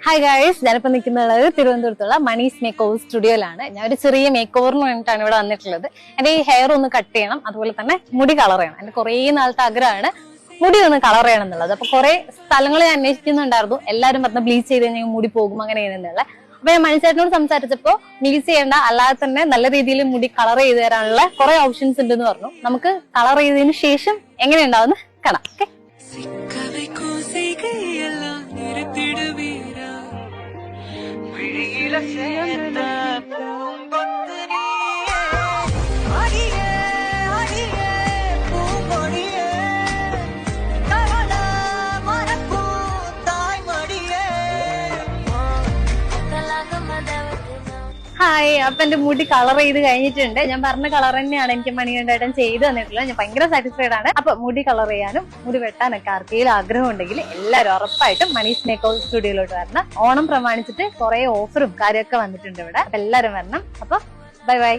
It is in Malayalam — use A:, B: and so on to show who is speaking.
A: ഹായ് ഗൈസ്, ഞാനിപ്പോ നിൽക്കുന്നത് തിരുവനന്തപുരത്തുള്ള മണീസ് മേക്ക് ഓവർ സ്റ്റുഡിയോയിലാണ്. ഞാൻ ഒരു ചെറിയ മേക്ക് ഓവറിന് വേണ്ടിയിട്ടാണ് ഇവിടെ വന്നിട്ടുള്ളത്. എന്റെ ഈ ഹെയർ ഒന്ന് കട്ട് ചെയ്യണം, അതുപോലെ തന്നെ മുടി കളർ ചെയ്യണം. എന്റെ കുറേ നാളത്തെ ആഗ്രഹമാണ് മുടി ഒന്ന് കളർ ചെയ്യണം എന്നുള്ളത്. അപ്പൊ കുറെ സ്ഥലങ്ങൾ ഞാൻ അന്വേഷിക്കുന്നുണ്ടായിരുന്നു. എല്ലാവരും പറഞ്ഞ ബ്ലീച്ച് ചെയ്ത് കഴിഞ്ഞാൽ മുടി പോകും അങ്ങനെ ചെയ്യുന്നുള്ള. അപ്പൊ ഞാൻ മണിച്ചേട്ടനോട് സംസാരിച്ചപ്പോ ബ്ലീച്ച് ചെയ്യേണ്ട, അല്ലാതെ തന്നെ നല്ല രീതിയിൽ മുടി കളർ ചെയ്ത് തരാനുള്ള കുറെ ഓപ്ഷൻസ് ഉണ്ടെന്ന് പറഞ്ഞു. നമുക്ക് കളർ ചെയ്തതിന് ശേഷം എങ്ങനെ ഉണ്ടാവുമെന്ന് കാണാം. Okay, hi. അപ്പൊ എന്റെ മുടി കളർ ചെയ്ത് കഴിഞ്ഞിട്ടുണ്ട്. ഞാൻ പറഞ്ഞ കളർ തന്നെയാണ് എനിക്ക് മണികണ്ഠേട്ടൻ ചെയ്ത് തന്നിട്ടുള്ളത്. ഞാൻ ഭയങ്കര സാറ്റിസ്ഫൈഡ് ആണ്. അപ്പൊ മുടി കളർ ചെയ്യാനും മുടി വെട്ടാനൊക്കെ ആർക്കെങ്കിലും ആഗ്രഹം ഉണ്ടെങ്കിൽ എല്ലാവരും ഉറപ്പായിട്ടും മണീസ് മേക്ക് ഓവർ സ്റ്റുഡിയോയിലോട്ട് വരണം. ഓണം പ്രമാണിച്ചിട്ട് കുറെ ഓഫറും കാര്യമൊക്കെ വന്നിട്ടുണ്ട് ഇവിടെ. അപ്പൊ എല്ലാവരും വരണം. അപ്പൊ ബൈ ബൈ.